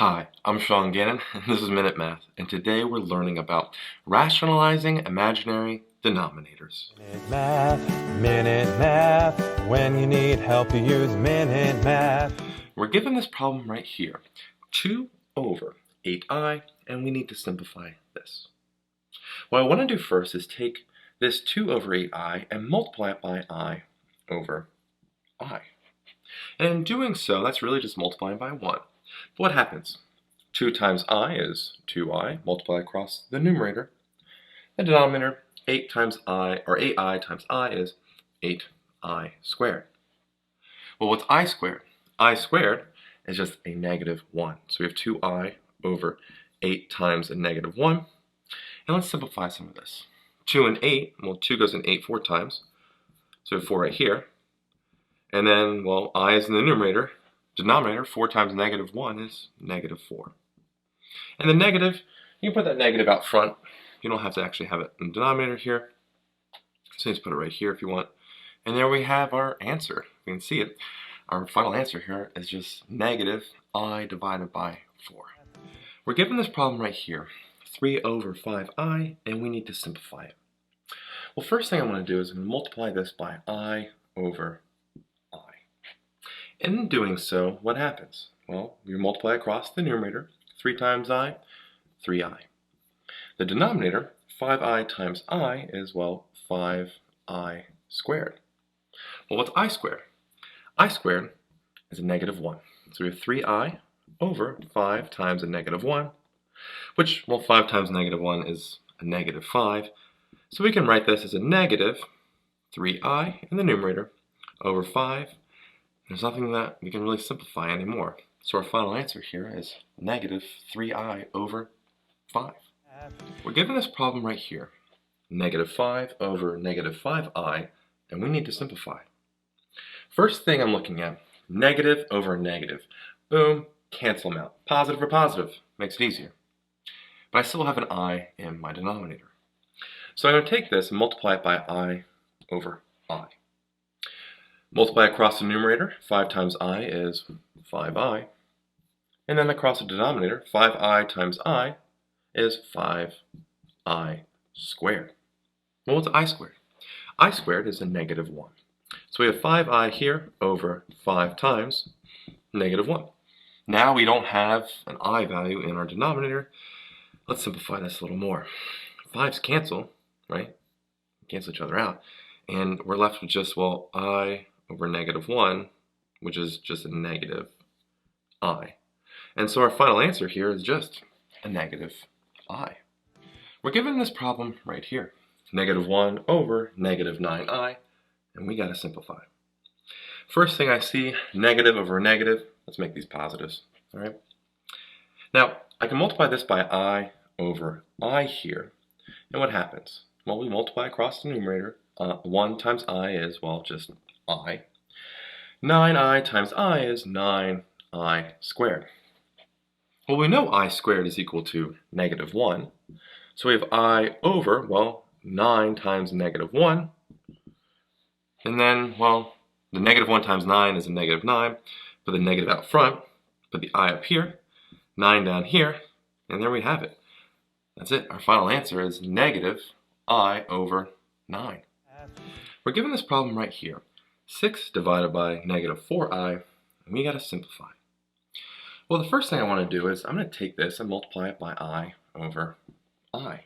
Hi, I'm Sean Gannon, and this is Minute Math, and today we're learning about rationalizing imaginary denominators. Minute Math. When you need help, you use Minute Math. We're given this problem right here, 2 over 8i, and we need to simplify this. What I want to do first is take this 2 over 8i and multiply it by I over I. And in doing so, that's really just multiplying by 1. But what happens? 2 times I is 2i, multiply across the numerator. The denominator, 8 times I, or 8i times I is 8i squared. Well, what's I squared? I squared is just a negative 1. So we have 2i over 8 times a negative 1. And let's simplify some of this. 2 and 8, well, 2 goes in 8 4 times. So we have 4 right here. And then, well, I is in the numerator. Denominator, 4 times negative 1 is negative 4. And the negative, you can put that negative out front. You don't have to actually have it in the denominator here. So just put it right here if you want. And there we have our answer. You can see it. Our final answer here is just negative I divided by 4. We're given this problem right here, 3 over 5i, and we need to simplify it. Well, first thing I want to do is multiply this by I over I. And in doing so, what happens? Well, we multiply across the numerator, 3 times I, 3i. The denominator, 5i times I, is, well, 5i squared. Well, what's I squared? I squared is a negative 1. So we have 3i over 5 times a negative 1, which, well, 5 times negative 1 is a negative 5. So we can write this as a negative 3i in the numerator over 5. There's nothing that we can really simplify anymore. So our final answer here is negative 3i over 5. We're given this problem right here, negative 5 over negative 5i, and we need to simplify. First thing I'm looking at, negative over negative. Boom, cancel them out. Positive or positive, makes it easier. But I still have an I in my denominator. So I'm going to take this and multiply it by I over I. Multiply across the numerator, 5 times I is 5i. And then across the denominator, 5i times I is 5i squared. Well, what's I squared? I squared is a negative 1. So we have 5i here over 5 times negative 1. Now we don't have an I value in our denominator. Let's simplify this a little more. 5's cancel, right? Cancel each other out. And we're left with just, well, I over negative 1, which is just a negative I. And so our final answer here is just a negative I. We're given this problem right here. Negative 1 over negative 9i, and we got to simplify. First thing I see, negative over negative. Let's make these positives, all right? Now, I can multiply this by I over I here, and what happens? Well, we multiply across the numerator. 1 times I is, well, just I. 9i times I is 9i squared. Well, we know I squared is equal to negative 1. So we have I over, well, 9 times negative 1. And then, well, the negative 1 times 9 is a negative 9. Put the negative out front. Put the I up here. 9 down here. And there we have it. That's it. Our final answer is negative I over 9. We're given this problem right here. 6 divided by negative 4i. And we got to simplify. Well, the first thing I want to do is I'm going to take this and multiply it by I over I.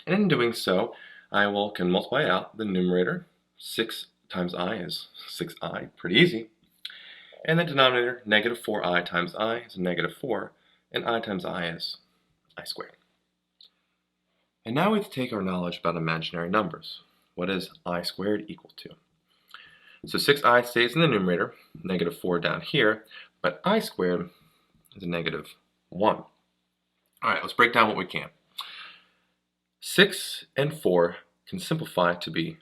And in doing so, I can multiply out the numerator. 6 times I is 6i, pretty easy. And the denominator, negative 4i times I is negative 4, and I times I is I squared. And now we have to take our knowledge about imaginary numbers. What is I squared equal to? So 6i stays in the numerator, negative 4 down here, but I squared is a negative 1. All right, let's break down what we can. 6 and 4 can simplify to be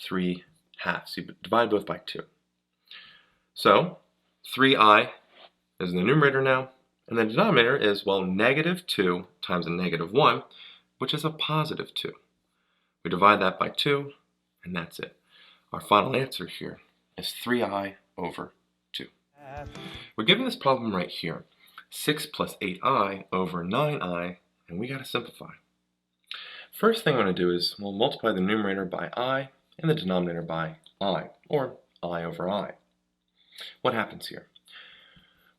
3 halves. You divide both by 2. So 3i is in the numerator now, and the denominator is, well, negative 2 times a negative 1, which is a positive 2. We divide that by 2, and that's it. Our final answer here is 3i over 2. We're given this problem right here. 6 plus 8i over 9i, and we got to simplify. First thing I want to do is we'll multiply the numerator by I and the denominator by I, or I over I. What happens here?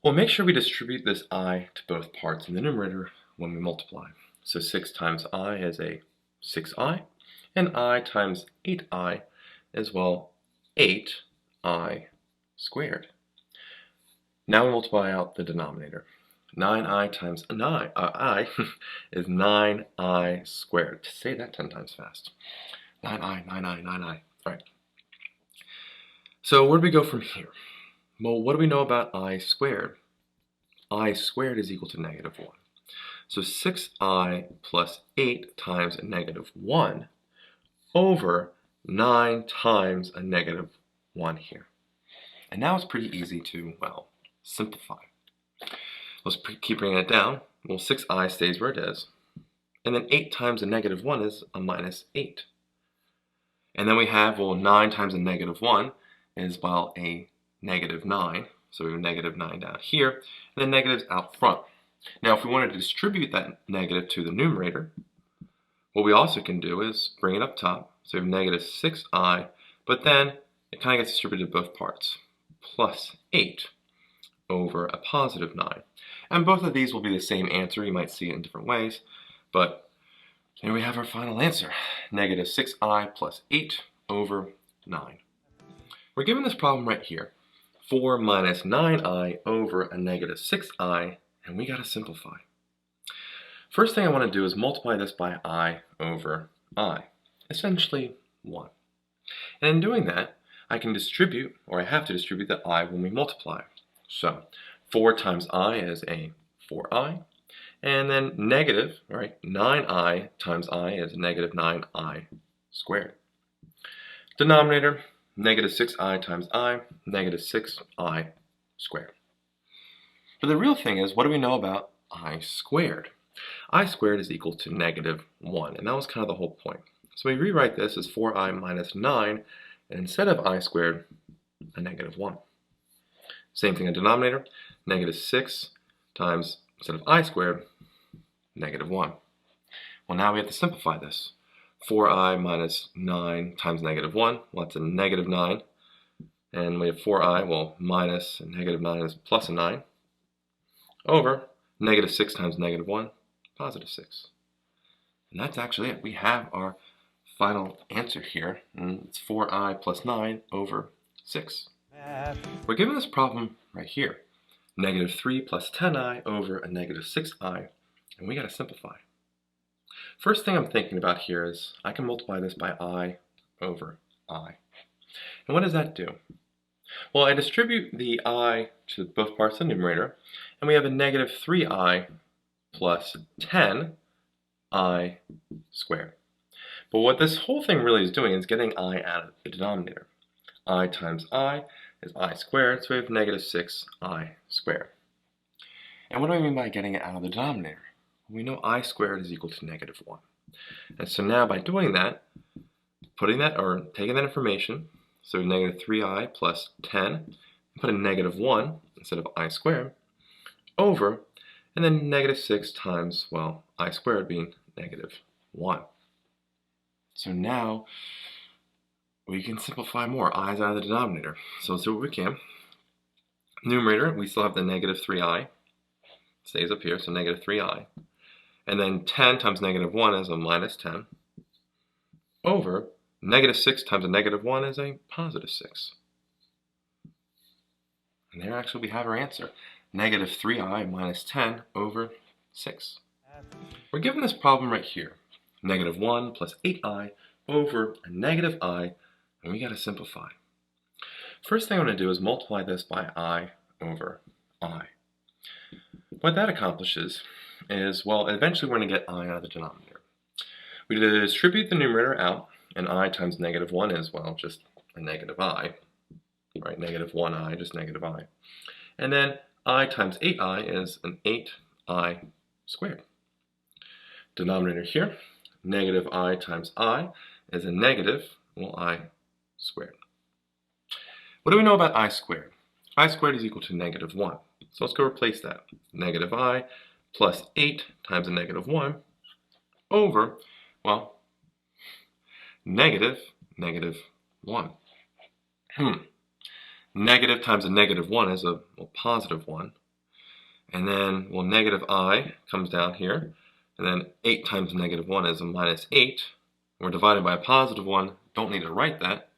Well, make sure we distribute this I to both parts in the numerator when we multiply. So 6 times I is a 6i, and I times 8i is, well, 8i squared. Now we multiply out the denominator. 9i times I is 9i squared. To say that 10 times fast. 9i, 9i, 9i. All right. So where do we go from here? Well, what do we know about I squared? I squared is equal to negative 1. So 6i plus 8 times a negative 1 over 9 times a negative 1 here. And now it's pretty easy to, well, simplify. Let's keep bringing it down. Well, 6i stays where it is. And then 8 times a negative 1 is a minus 8. And then we have, well, 9 times a negative 1 is, well, a negative 9. So we have negative 9 down here, and then negatives out front. Now, if we wanted to distribute that negative to the numerator, what we also can do is bring it up top. So we have negative 6i, but then it kind of gets distributed to both parts, plus 8 over a positive 9. And both of these will be the same answer. You might see it in different ways, but here we have our final answer, negative 6i plus 8 over 9. We're given this problem right here, 4 minus 9i over a negative 6i, and we got to simplify. First thing I want to do is multiply this by I over I, essentially 1. And in doing that, I can distribute, or I have to distribute the I when we multiply. So 4 times I is a 4i, and then negative, right, 9i times I is negative 9i squared. Denominator, negative 6i times I, negative 6i squared. But the real thing is, what do we know about I squared? I squared is equal to negative 1, and that was kind of the whole point. So we rewrite this as 4i minus 9, and instead of I squared, a negative 1. Same thing in denominator, negative 6 times, instead of I squared, negative 1. Well, now we have to simplify this. 4i minus 9 times negative 1, well, that's a negative 9. And we have 4i, well, minus a negative 9 is plus a 9, over negative 6 times negative 1, positive 6. And that's actually it. We have our final answer here, and it's 4i plus 9 over 6. We're given this problem right here, negative 3 plus 10i over a negative 6i, and we got to simplify. First thing I'm thinking about here is I can multiply this by I over I. And what does that do? Well, I distribute the I to both parts of the numerator, and we have a negative 3i plus 10i squared. But what this whole thing really is doing is getting I out of the denominator. I times I is I squared, so we have negative 6i squared. And what do I mean by getting it out of the denominator? We know I squared is equal to negative 1. And so now by doing that, taking that information, so negative 3i plus 10, and put a negative 1 instead of I squared, over, and then negative 6 times, well, I squared being negative 1. So now we can simplify more. I's out of the denominator. So let's do what we can. Numerator, we still have the negative 3i. Stays up here, so negative 3i. And then 10 times negative 1 is a minus 10. Over negative 6 times a negative 1 is a positive 6. And there actually we have our answer. Negative 3i minus 10 over 6. We're given this problem right here. Negative 1 plus 8i over a negative I, and we got to simplify. First thing I want to do is multiply this by I over I. What that accomplishes is, well, eventually we're going to get I out of the denominator. We distribute the numerator out, and I times negative 1 is, well, just a negative I. Right, negative 1i, just negative I. And then I times 8i is an 8i squared. Denominator here, negative I times I is a negative, well, I squared. What do we know about I squared? I squared is equal to negative 1. So let's go replace that. Negative I plus 8 times a negative 1 over, well, negative 1. Negative times a negative 1 is a positive 1. And then, well, negative I comes down here. And then 8 times negative 1 is a minus 8. We're divided by a positive 1. Don't need to write that.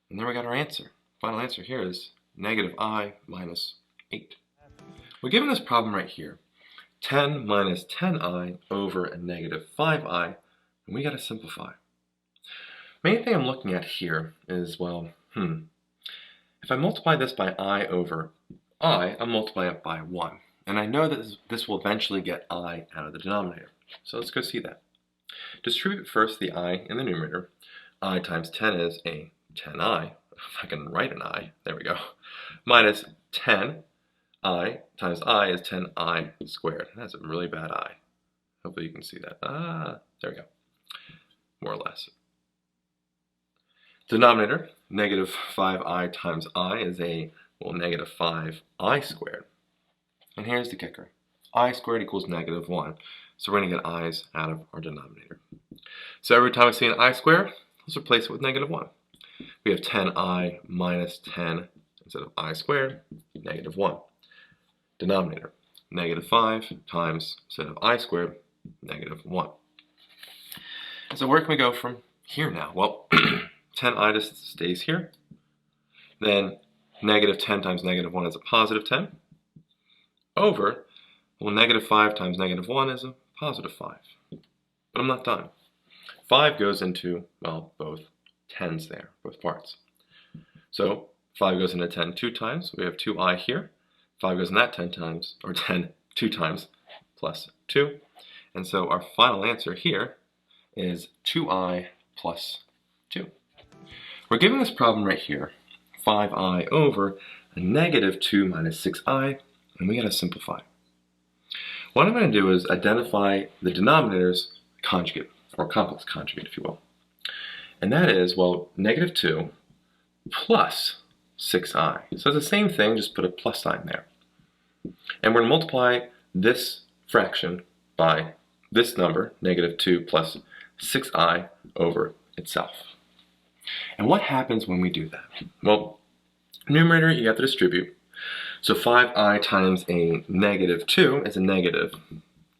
And then we got our answer. Final answer here is negative I minus 8. We're given this problem right here. 10 minus 10i over a negative 5i. And we got to simplify. Main thing I'm looking at here is, well, if I multiply this by I over I, I'm multiplying it by 1. And I know that this will eventually get I out of the denominator. So let's go see that. Distribute first the I in the numerator. I times 10 is a 10i. If I can write an I, there we go. Minus 10i times I is 10i squared. That's a really bad I. Hopefully you can see that. There we go. More or less. Denominator, negative 5i times I is a, well, negative 5i squared. And here's the kicker. I squared equals negative 1. So we're going to get i's out of our denominator. So every time I see an I squared, let's replace it with negative 1. We have 10i minus 10 instead of I squared, negative 1. Denominator, negative 5 times, instead of I squared, negative 1. So where can we go from here now? Well, 10i just stays here. Then negative 10 times negative 1 is a positive 10. Over, well, negative 5 times negative 1 is a positive 5. But I'm not done. 5 goes into, well, both 10s there, both parts. So 5 goes into 10 2 times. We have 2i here. 5 goes in that 10 times, or 10 2 times, plus 2. And so our final answer here is 2i plus 2. We're given this problem right here, 5i over a negative 2 minus 6i, and we got to simplify. What I'm going to do is identify the denominator's conjugate, or complex conjugate, if you will. And that is, well, negative 2 plus 6i. So it's the same thing, just put a plus sign there. And we're going to multiply this fraction by this number, negative 2 plus 6i over itself. And what happens when we do that? Well, numerator, you have to distribute. So 5i times a negative 2 is a negative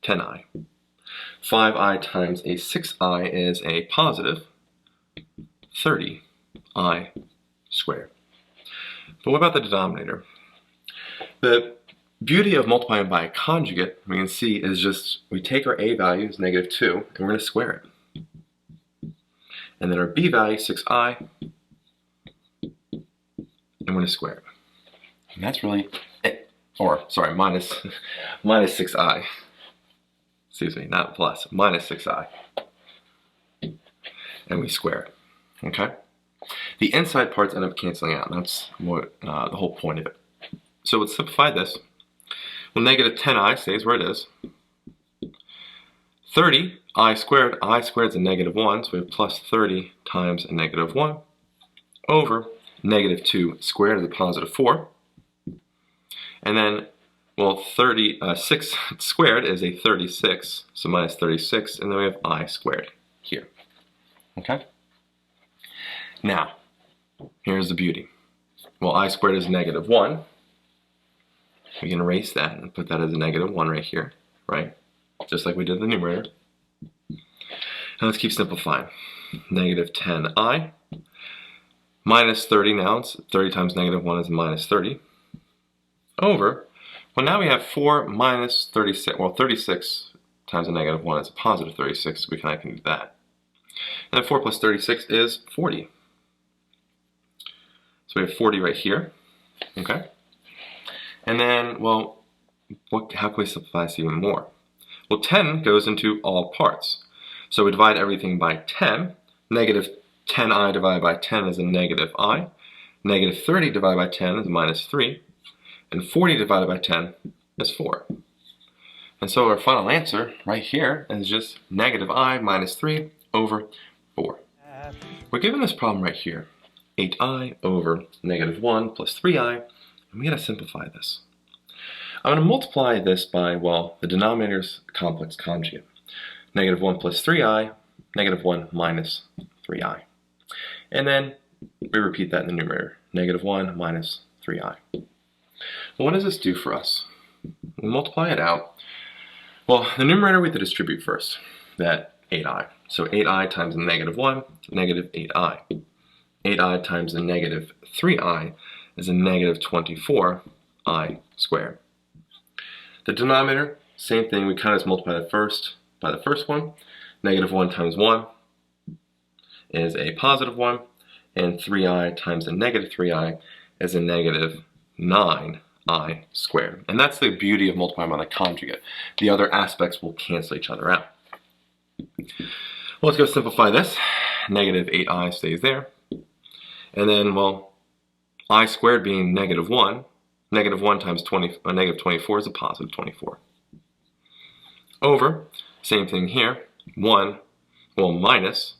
10i. 5i times a 6i is a positive 30i squared. But what about the denominator? The beauty of multiplying by a conjugate, we can see, is just we take our a value, is negative 2, and we're going to square it. And then our b value, 6i, and we're going to square it. And that's really it. Or, sorry, minus 6i. Excuse me, not plus, minus 6i. And we square it. Okay? The inside parts end up canceling out. That's what the whole point of it. So let's simplify this. Well, negative 10i stays where it is. 30i squared is a negative 1, so we have plus 30 times a negative 1 over negative 2 squared is a positive 4. And then, well, 6 squared is a 36, so minus 36, and then we have I squared here. Okay? Now, here's the beauty. Well, I squared is negative 1. We can erase that and put that as a negative 1 right here, right? Just like we did the numerator. And let's keep simplifying. Negative 10i minus 30 now. It's 30 times negative 1 is minus 30. Over, well, now we have 4 minus 36. Well, 36 times a negative 1 is a positive 36. So we can do that. And then 4 plus 36 is 40. So we have 40 right here. Okay? And then, well, how can we simplify this even more? Well, 10 goes into all parts. So we divide everything by 10. Negative 10i divided by 10 is a negative I. Negative 30 divided by 10 is minus 3. And 40 divided by 10 is 4. And so our final answer right here is just negative I minus 3 over 4. We're given this problem right here. 8i over negative 1 plus 3i And we gotta simplify this. I'm gonna multiply this by, well, the denominator's complex conjugate. Negative 1 plus 3i, negative 1 minus 3i. And then we repeat that in the numerator. Negative 1 minus 3i. Well, what does this do for us? We multiply it out. Well, the numerator we have to distribute first, that 8i. So 8i times the negative 1, negative 8i. 8i times the negative 3i is a negative 24i squared. The denominator, same thing, we kind of just multiply that first by the first one. Negative 1 times 1 is a positive 1, and 3i times the negative 3i is a negative 9i squared. And that's the beauty of multiplying by the conjugate. The other aspects will cancel each other out. Well, let's go simplify this. Negative 8i stays there. And then, well, I squared being negative 1. Negative 1 times negative 24 is a positive 24. Over, same thing here, 1, well, minus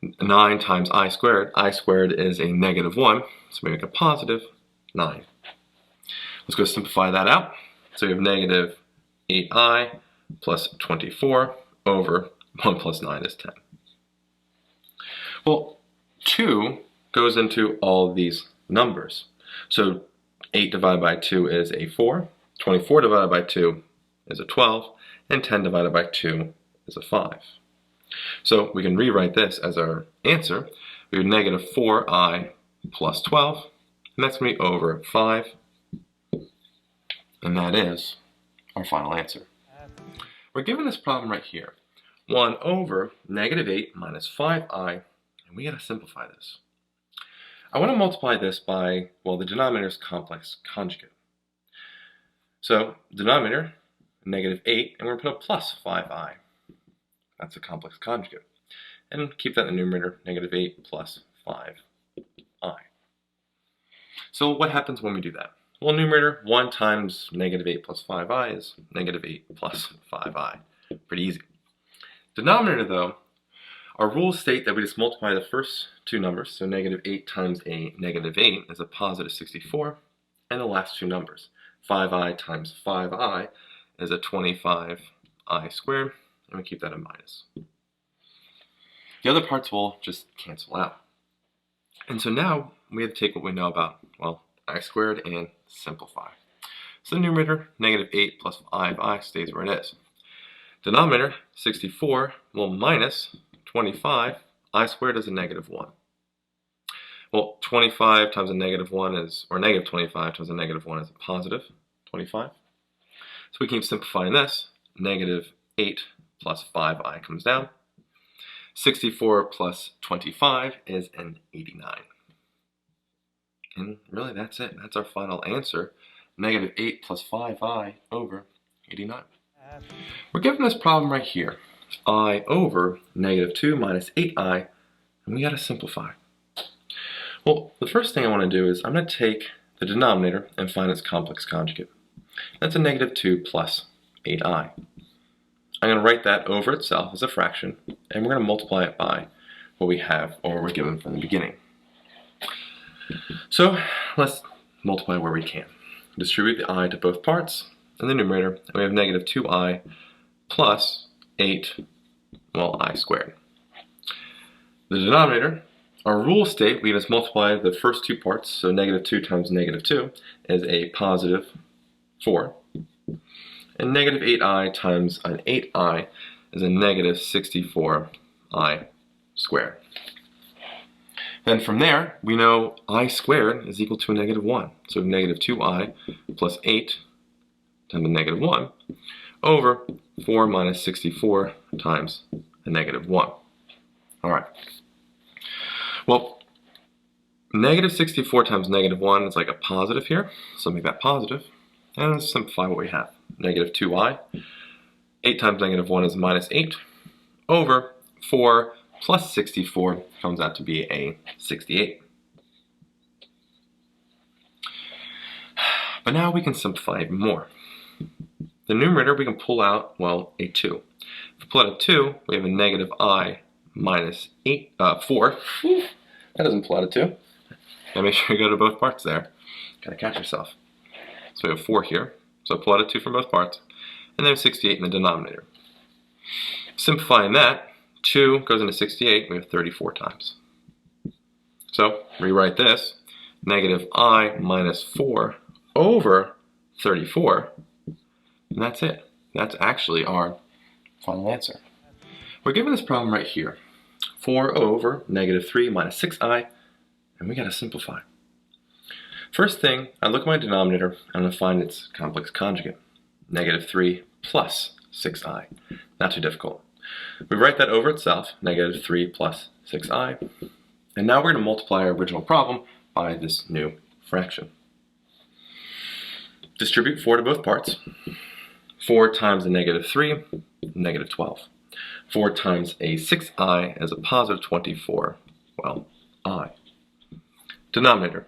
9 times I squared. I squared is a negative 1, so we make a positive 9. Let's go simplify that out. So we have negative 8i plus 24 over 1 plus 9 is 10. Well, 2 goes into all of these numbers. So 8 divided by 2 is a 4, 24 divided by 2 is a 12, and 10 divided by 2 is a 5. So we can rewrite this as our answer. We have negative 4i plus 12, and that's going to be over 5, and that is our final answer. We're given this problem right here, 1 over negative 8 minus 5i, and we got to simplify this. I want to multiply this by, well, the denominator's complex conjugate. So, denominator, negative 8, and we're going to put a plus 5i. That's a complex conjugate. And keep that in the numerator, negative 8 plus 5i. So what happens when we do that? Well, numerator, 1 times negative 8 plus 5i is negative 8 plus 5i. Pretty easy. Denominator, though, our rules state that we just multiply the first two numbers, so negative 8 times a negative 8 is a positive 64, and the last two numbers, 5i times 5i is a 25i squared, and we keep that in minus. The other parts will just cancel out. And so now we have to take what we know about, well, I squared and simplify. So the numerator, negative 8 plus 5i stays where it is. Denominator, 64, well, minus 25, I squared is a negative 1. Well, 25 times a negative 1 is, or negative 25 times a negative 1 is a positive 25. So we keep simplifying this. Negative 8 plus 5i comes down. 64 plus 25 is an 89. And really that's it. That's our final answer. Negative 8 plus 5i over 89. We're given this problem right here. I over negative 2 minus 8i, and we got to simplify. Well, the first thing I want to do is I'm going to take the denominator and find its complex conjugate. That's a negative 2 plus 8i. I'm going to write that over itself as a fraction, and we're going to multiply it by what we have, or we're given from the beginning. So let's multiply where we can. Distribute the I to both parts in the numerator, and we have negative 2i plus 8, well, I squared. The denominator, our rules state we just multiply the first two parts, so negative 2 times negative 2 is a positive 4. And negative 8i times an 8i is a negative 64i squared. Then from there, we know I squared is equal to a negative 1. So negative 2i plus 8 times a negative 1 over 4 minus 64 times a negative 1. All right. Well, negative 64 times negative 1 is like a positive here, so make that positive. And let's simplify what we have. Negative 2i. 8 times negative 1 is minus 8 over 4 plus 64 comes out to be a 68. But now we can simplify even more. The numerator we can pull out, well, a 2. If we pull out a 2, we have a negative I minus 4. That doesn't pull out a 2. Gotta make sure you go to both parts there. Gotta catch yourself. So we have 4 here. So pull out a 2 from both parts. And then 68 in the denominator. Simplifying that, 2 goes into 68, we have 34 times. So rewrite this, negative I minus 4 over 34, and that's it. That's actually our final answer. We're given this problem right here. 4 over negative 3 minus 6i, and we gotta simplify. First thing, I look at my denominator, I'm gonna find its complex conjugate. Negative 3 plus 6i. Not too difficult. We write that over itself, negative 3 plus 6i. And now we're going to multiply our original problem by this new fraction. Distribute 4 to both parts. 4 times a negative 3, negative 12. 4 times a 6i is a positive 24, well, I. Denominator.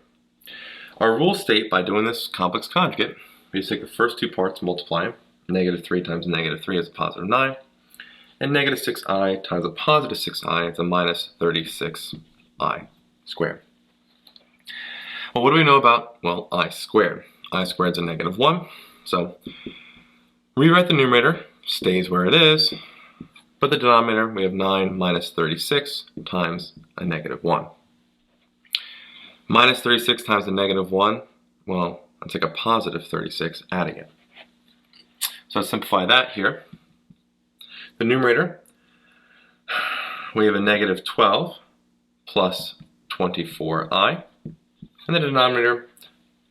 Our rules state by doing this complex conjugate, we just take the first 2 parts, multiply them. Negative 3 times negative 3 is a positive 9. And negative 6i times a positive 6i is a minus 36i squared. Well, what do we know about, well, I squared? I squared is a negative 1. So rewrite the numerator, stays where it is. But the denominator, we have 9 minus 36 times a negative 1. Minus 36 times a negative 1, well, that's like a positive 36, adding it. So let's simplify that here. The numerator, we have a negative 12 plus 24i. And the denominator,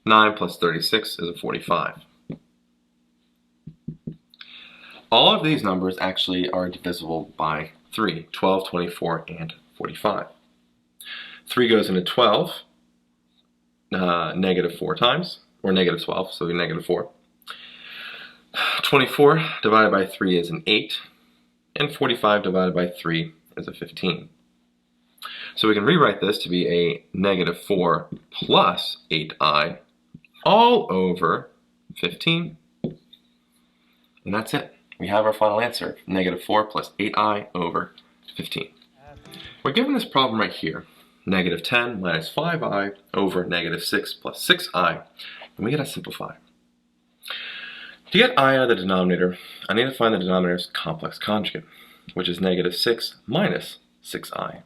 9 plus 36 is a 45. All of these numbers actually are divisible by 3, 12, 24, and 45. 3 goes into 12, negative 4 times, or negative 12, so we negative 4. 24 divided by 3 is an 8, and 45 divided by 3 is a 15. So we can rewrite this to be a negative 4 plus 8i all over 15. And that's it. We have our final answer, negative 4 plus 8i over 15. We're given this problem right here, negative 10 minus 5i over negative 6 plus 6i, and we gotta simplify. To get I out of the denominator, I need to find the denominator's complex conjugate, which is negative 6 minus 6i.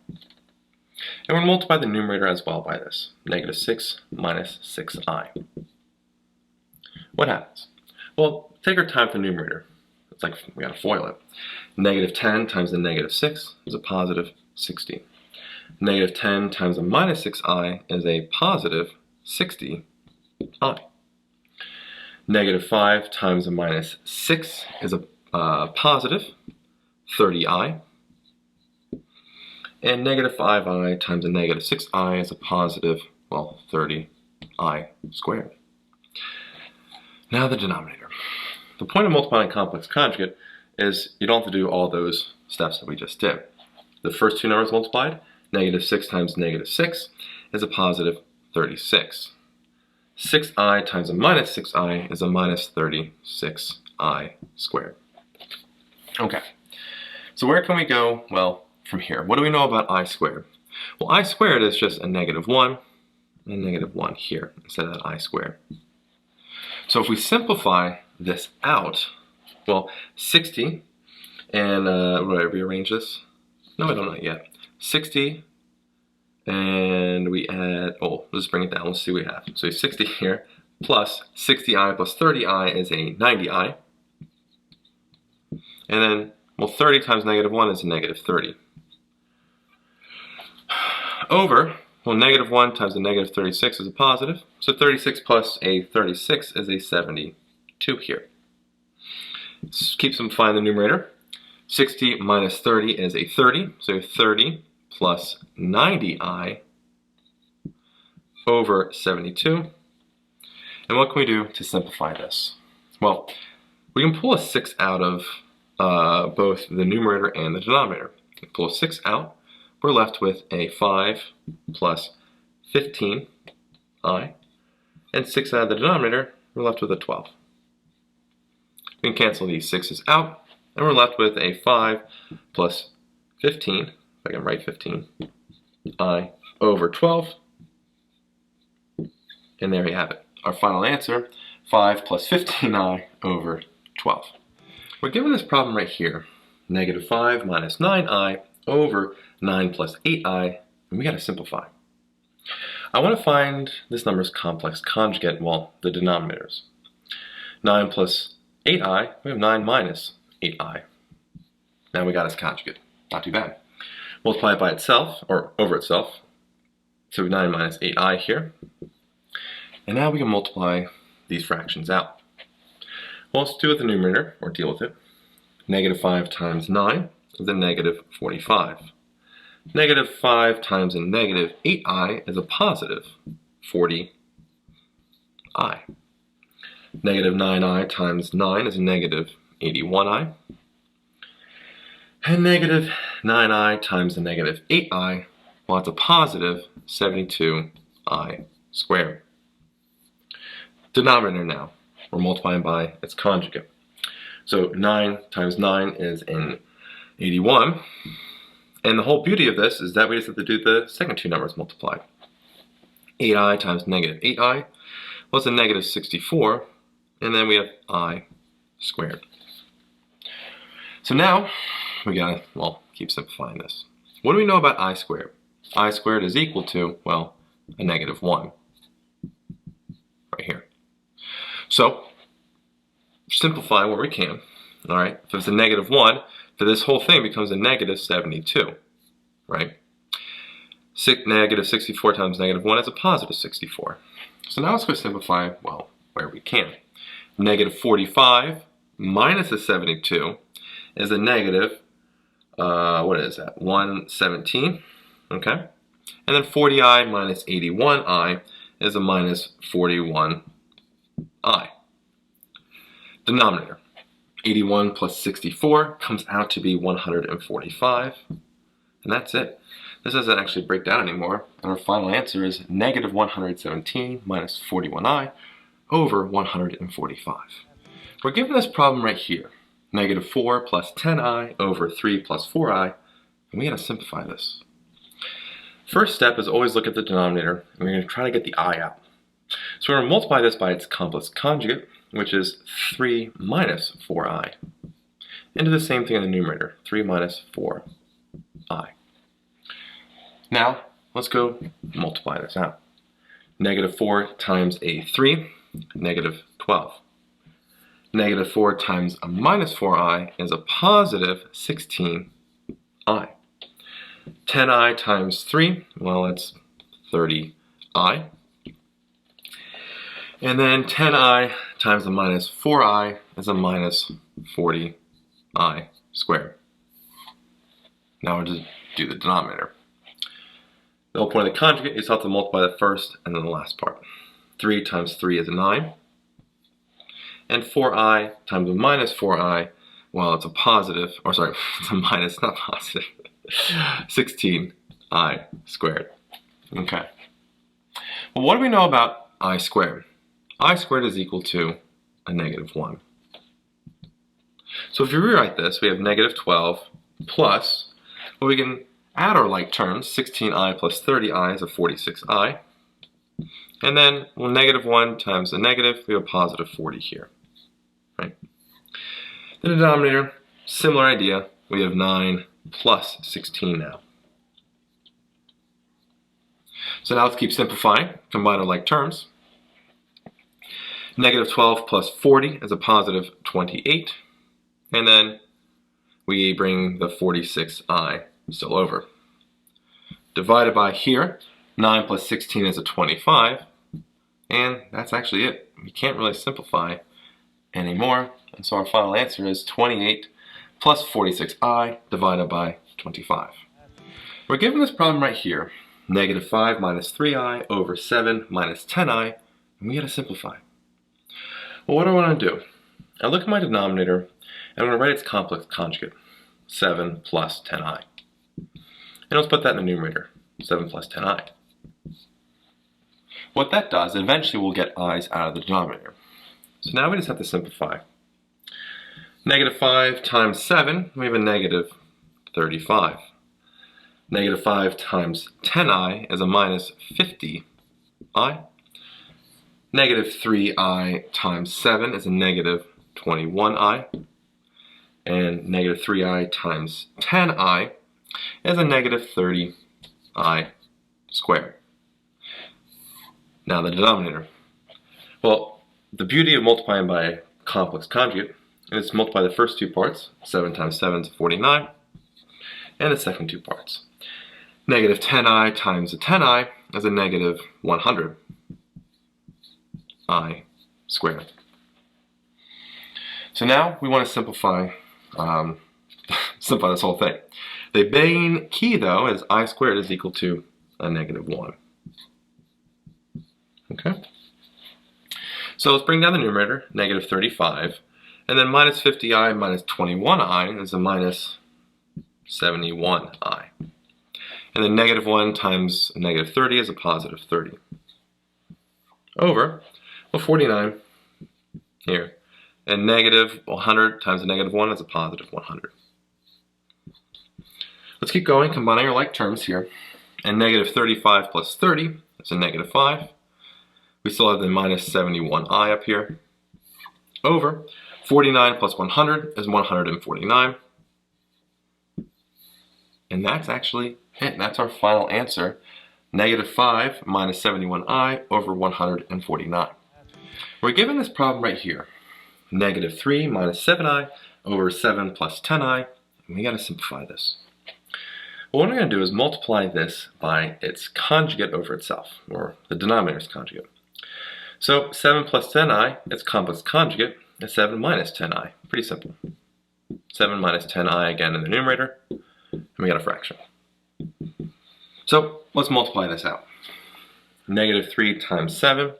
And we're going to multiply the numerator as well by this, negative 6 minus 6i. What happens? Well, take our time with the numerator. It's like we got to FOIL it. Negative 10 times the negative 6 is a positive 60. Negative 10 times a minus 6i is a positive 60i. Negative 5 times a minus 6 is a positive 30i. And negative 5i times a negative 6i is a positive, well, 30i squared. Now the denominator. The point of multiplying complex conjugate is you don't have to do all those steps that we just did. The first 2 numbers multiplied, negative 6 times negative 6 is a positive 36. 6i times a minus 6i is a minus 36i squared. Okay, so where can we go? Well, from here. What do we know about I squared? Well, I squared is just a negative 1 and negative 1 here instead of that I squared. So if we simplify this out, well, 60, and would I rearrange this? No, I don't know yet. 60, and we add, oh, let's bring it down, let's see what we have. So 60 here, plus 60i plus 30i is a 90i. And then, well, 30 times negative 1 is a negative 30. Over, well, negative 1 times a negative 36 is a positive. So 36 plus a 36 is a 72 here. Let's keep simplifying the numerator. 60 minus 30 is a 30. So 30 plus 90i over 72. And what can we do to simplify this? Well, we can pull a 6 out of both the numerator and the denominator. We pull a 6 out, we're left with a 5 plus 15i, and 6 out of the denominator, we're left with a 12. We can cancel these 6's out, and we're left with a 5 plus 15, if I can write 15, I over 12, and there you have it. our final answer, 5 plus 15i over 12. We're given this problem right here, negative 5 minus 9i over 9 plus 8i, and we got to simplify. I want to find this number's complex conjugate, well, the denominators. 9 plus 8i, we have 9 minus 8i. Now we got its conjugate. Not too bad. Multiply it by itself, or over itself. So we have 9 minus 8i here. And now we can multiply these fractions out. Well, let's do it with the numerator, or deal with it. Negative 5 times 9 is a negative 45. Negative 5 times a negative 8i is a positive 40i. Negative 9i times 9 is a negative 81i. And negative 9i times a negative 8i, well, it's a positive 72i squared. Denominator now, we're multiplying by its conjugate. So 9 times 9 is an 81. And the whole beauty of this is that we just have to do the second two numbers multiplied. 8i times negative 8i, well, it's a negative 64. And then we have I squared. So now we gotta, well, keep simplifying this. What do we know about I squared? I squared is equal to, well, a negative 1. Right here. So, simplify where we can. Alright, if it's a negative 1, so this whole thing becomes a negative 72. Right? Negative 64 times negative 1 is a positive 64. So now let's go simplify, well, where we can. Negative 45 minus a 72 is a negative, what is that, 117, okay? And then 40i minus 81i is a minus 41i. Denominator, 81 plus 64 comes out to be 145, and that's it. This doesn't actually break down anymore, and our final answer is negative 117 minus 41i over 145. We're given this problem right here, negative 4 plus 10i over 3 plus 4i, and we gotta simplify this. First step is always look at the denominator, and we're gonna try to get the I out. So we're gonna multiply this by its complex conjugate, which is 3 minus 4i. And do the same thing in the numerator, 3 minus 4i. Now, let's go multiply this out. Negative 4 times a 3, negative 12. Negative 4 times a minus 4i is a positive 16i. 10i times 3, well, it's 30i. And then 10i times a minus 4i is a minus 40i squared. Now we'll just do the denominator. The whole point of the conjugate is how to multiply the first and then the last part. 3 times 3 is a 9. And 4i times a minus 4i, well, it's a positive, or sorry, it's a minus, not positive, 16i squared. Okay. Well, what do we know about I squared? I squared is equal to a negative 1. So if you rewrite this, we have negative 12 plus, well, we can add our like terms, 16i plus 30i is a 46i. And then, well, negative 1 times the negative, we have a positive 40 here. Right? The denominator, similar idea, we have 9 plus 16 now. So now let's keep simplifying, combine our like terms. Negative 12 plus 40 is a positive 28. And then we bring the 46i still over. Divided by here, 9 plus 16 is a 25. And that's actually it. We can't really simplify anymore. And so our final answer is 28 plus 46i divided by 25. We're given this problem right here. Negative 5 minus 3i over 7 minus 10i. And we gotta simplify. Well, what do I want to do? I look at my denominator, and I'm going to write its complex conjugate, 7 plus 10i. And let's put that in the numerator, 7 plus 10i. What that does, eventually we'll get i's out of the denominator. So now we just have to simplify. Negative 5 times 7, we have a negative 35. Negative 5 times 10i is a minus 50i. Negative 3i times 7 is a negative 21i. And negative 3i times 10i is a negative 30i squared. Now the denominator. Well, the beauty of multiplying by a complex conjugate is to multiply the first two parts. 7 times 7 is 49. And the second two parts. Negative 10i times a 10i is a negative 100i squared. So now we want to simplify this whole thing. The main key, though, is I squared is equal to a negative 1. Okay? So let's bring down the numerator, negative 35, and then minus 50i minus 21i is a minus 71i. And then negative 1 times negative 30 is a positive 30. Over, well, 49 here. And negative 100 times a negative 1 is a positive 100. Let's keep going, combining our like terms here. And negative 35 plus 30 is a negative 5. We still have the minus 71i up here. Over 49 plus 100 is 149. And that's actually it. That's our final answer. Negative 5 minus 71i over 149. We're given this problem right here. Negative 3 minus 7i over 7 plus 10i. And we got to simplify this. Well, what we're going to do is multiply this by its conjugate over itself, or the denominator's conjugate. So 7 plus 10i, its complex conjugate, is 7 minus 10i. Pretty simple. 7 minus 10i again in the numerator, and we got a fraction. So let's multiply this out. Negative 3 times 7,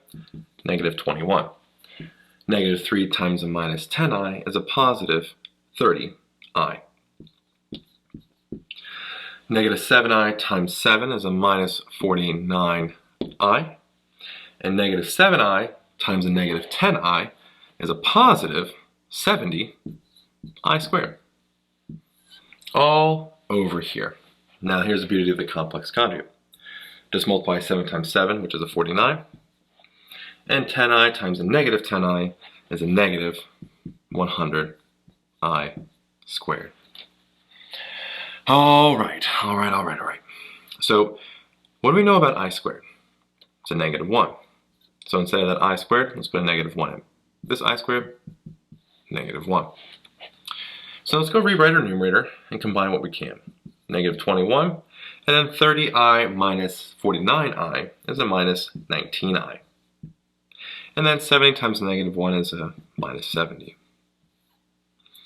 negative 21. Negative 3 times a minus 10i is a positive 30i. Negative 7i times 7 is a minus 49i. And negative 7i times a negative 10i is a positive 70i squared. All over here. Now here's the beauty of the complex conjugate. Just multiply 7 times 7, which is a 49. And 10i times a negative 10i is a negative 100i squared. All right. So what do we know about I squared? It's a negative 1. So instead of that I squared, let's put a negative 1 in. This I squared, negative 1. So let's go rewrite our numerator and combine what we can. Negative 21, and then 30i minus 49i is a minus 19i. And then 70 times negative 1 is a minus 70.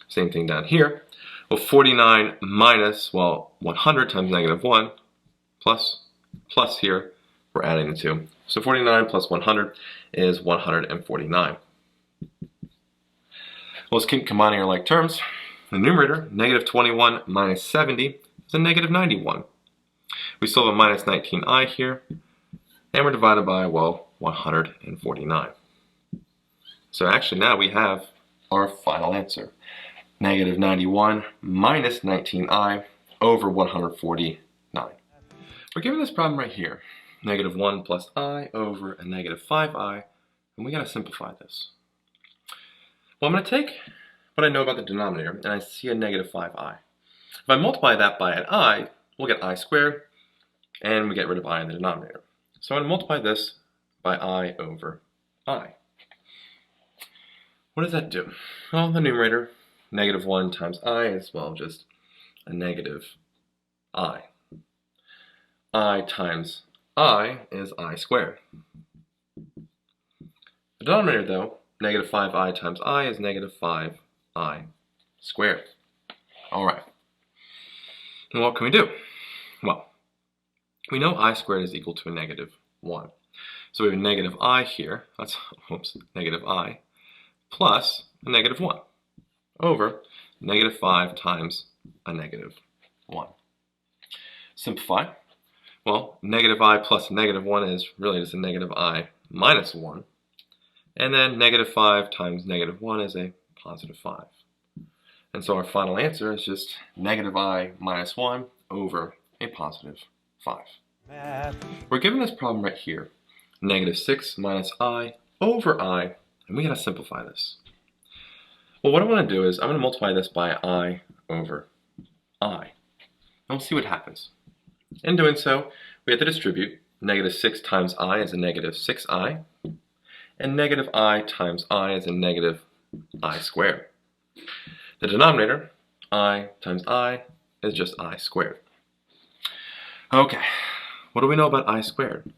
Same thing down here. Well, 49 minus, 100 times negative 1 plus here, we're adding the 2. So 49 plus 100 is 149. Well, let's keep combining our like terms. The numerator, negative 21 minus 70 is a negative 91. We still have a minus 19i here, and we're divided by, 149. So actually now we have our final answer. Negative 91 minus 19i over 149. We're given this problem right here. Negative 1 plus I over a negative 5i, and we got to simplify this. Well, I'm going to take what I know about the denominator, and I see a negative 5i. If I multiply that by an I, we'll get I squared, and we get rid of I in the denominator. So I'm going to multiply this by I over I. What does that do? Well, the numerator, negative 1 times I is, just a negative I. I times I is I squared. The denominator, though, negative 5i times I is negative 5i squared. All right. And what can we do? Well, we know I squared is equal to a negative 1. So we have a negative I here, that's, negative I, plus a negative 1 over negative 5 times a negative 1. Simplify. Well, negative I plus a negative 1 is really just a negative I minus 1. And then negative 5 times negative 1 is a positive 5. And so our final answer is just negative I minus 1 over a positive 5. We're given this problem right here. Negative 6 minus I over I, and we gotta simplify this. Well, what I want to do is I'm going to multiply this by I over I. And we'll see what happens. In doing so, we have to distribute. Negative 6 times I is a negative 6I, and negative I times I is a negative I squared. The denominator, I times I, is just I squared. Okay, what do we know about I squared?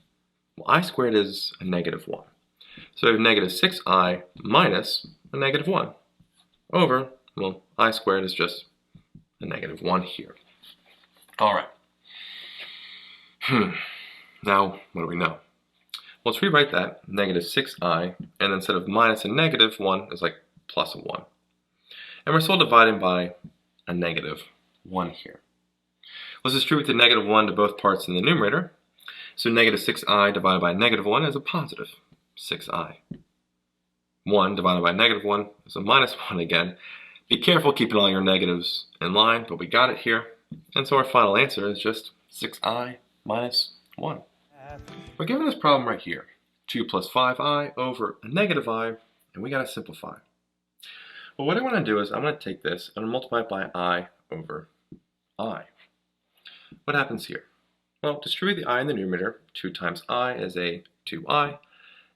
Well, I squared is a negative 1. So we have negative 6I minus a negative 1 over, well, I squared is just a negative 1 here. All right. Now, what do we know? Well, let's rewrite that, negative 6I, and instead of minus a negative 1, is like plus a 1. And we're still dividing by a negative 1 here. Let's distribute the negative 1 to both parts in the numerator. So negative 6I divided by negative 1 is a positive 6I. 1 divided by negative 1 is a minus 1 again. Be careful keeping all your negatives in line, but we got it here. And so our final answer is just 6I minus 1. We're given this problem right here. 2 plus 5I over a negative I, and we got to simplify. Well, what I want to do is I'm going to take this and multiply it by I over I. What happens here? Well, distribute the I in the numerator. 2 times I is a 2I,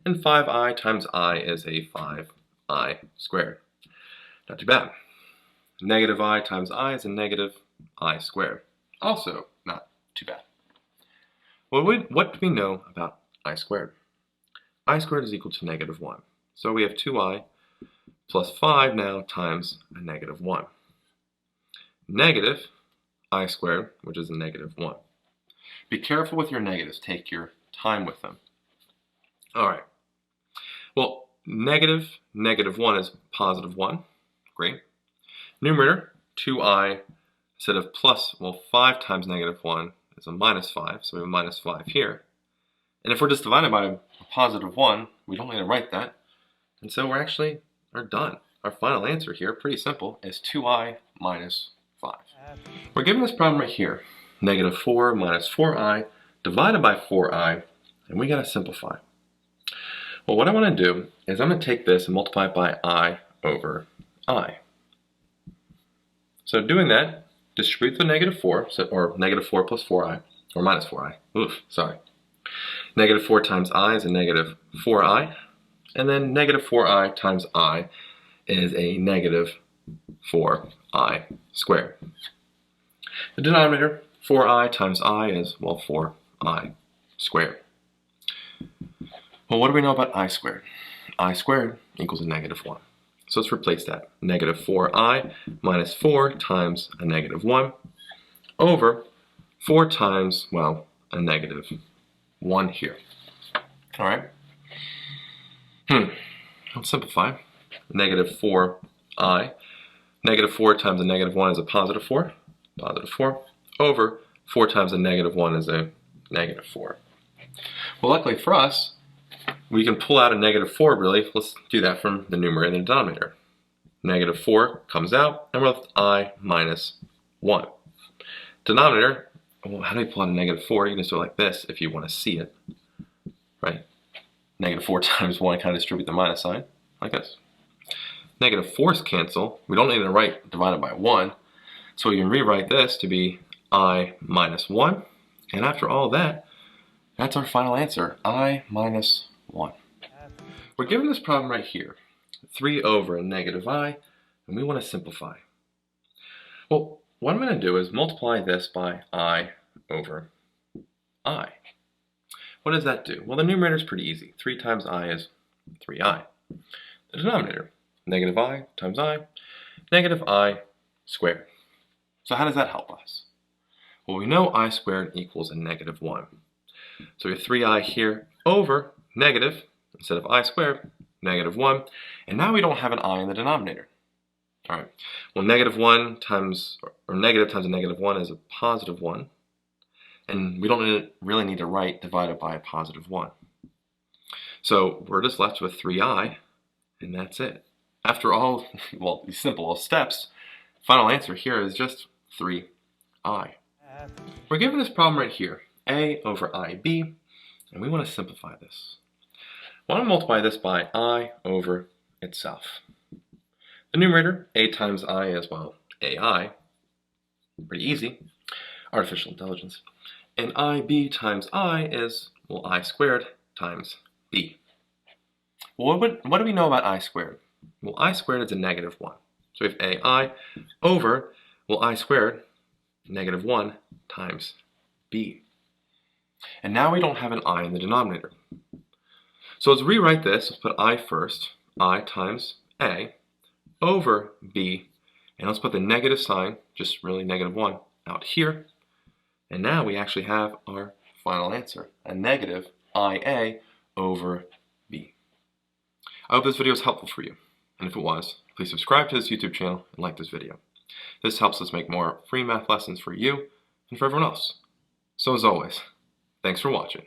and 5I times I is a 5I squared. Not too bad. Negative I times I is a negative I squared. Also not too bad. Well, what do we know about I squared? I squared is equal to negative 1. So we have 2I plus 5 now times a negative 1. Negative I squared, which is a negative 1. Be careful with your negatives. Take your time with them. All right. Well, negative 1 is positive 1. Great. Numerator, 2I, instead of plus, well, 5 times negative 1 is a minus 5, so we have a minus 5 here. And if we're just divided by a positive 1, we don't need to write that. And so we're actually done. Our final answer here, pretty simple, is 2I minus 5. We're given this problem right here. Negative 4 minus 4I divided by 4I, and we got to simplify. Well, what I want to do is I'm going to take this and multiply it by I over I. So doing that, distribute the negative 4, or negative 4 plus 4I, or minus 4I. Oof, sorry. Negative 4 times I is a negative 4I, and then negative 4I times I is a negative 4I squared. The denominator, 4I times I is, well, 4I squared. Well, what do we know about I squared? I squared equals a negative 1. So let's replace that. Negative 4I minus 4 times a negative 1 over 4 times, well, a negative 1 here. All right. Let's simplify. Negative 4I. Negative 4 times a negative 1 is a positive 4. Positive 4 over 4 times a negative 1 is a negative 4. Well, luckily for us, we can pull out a negative 4, really. Let's do that from the numerator and the denominator. Negative 4 comes out, and we're left with I minus 1. Denominator, well, how do we pull out a negative 4? You can just do it like this if you want to see it, right? Negative 4 times 1, kind of distribute the minus sign, like this. Negative 4's cancel. We don't need to write divided by 1, so we can rewrite this to be I minus 1. And after all that, that's our final answer, I minus 1. We're given this problem right here, 3 over a negative I, and we want to simplify. Well, what I'm going to do is multiply this by I over I. What does that do? Well, the numerator is pretty easy. 3 times I is 3I. The denominator, negative I times I, negative I squared. So how does that help us? Well, we know I squared equals a negative 1. So we have 3I here over negative, instead of I squared, negative 1. And now we don't have an I in the denominator. All right. Well, negative 1 times, or negative times a negative 1 is a positive 1. And we don't really need to write divided by a positive 1. So we're just left with 3I, and that's it. After all, well, these simple steps, final answer here is just 3I. We're given this problem right here, A over IB, and we want to simplify this. Well, I want to multiply this by I over itself. The numerator, a times I is, well, AI. Pretty easy. Artificial intelligence. And IB times I is, well, I squared times B. Well, what do we know about I squared? Well, I squared is a negative 1. So we have AI over, well, I squared, negative 1 times B. And now we don't have an I in the denominator. So let's rewrite this. Let's put I first. I times A over B. And let's put the negative sign, just really negative 1, out here. And now we actually have our final answer, a negative IA over B. I hope this video was helpful for you. And if it was, please subscribe to this YouTube channel and like this video. This helps us make more free math lessons for you and for everyone else. So as always, thanks for watching.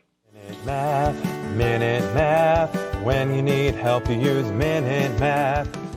Minute Math, when you need help you use Minute Math.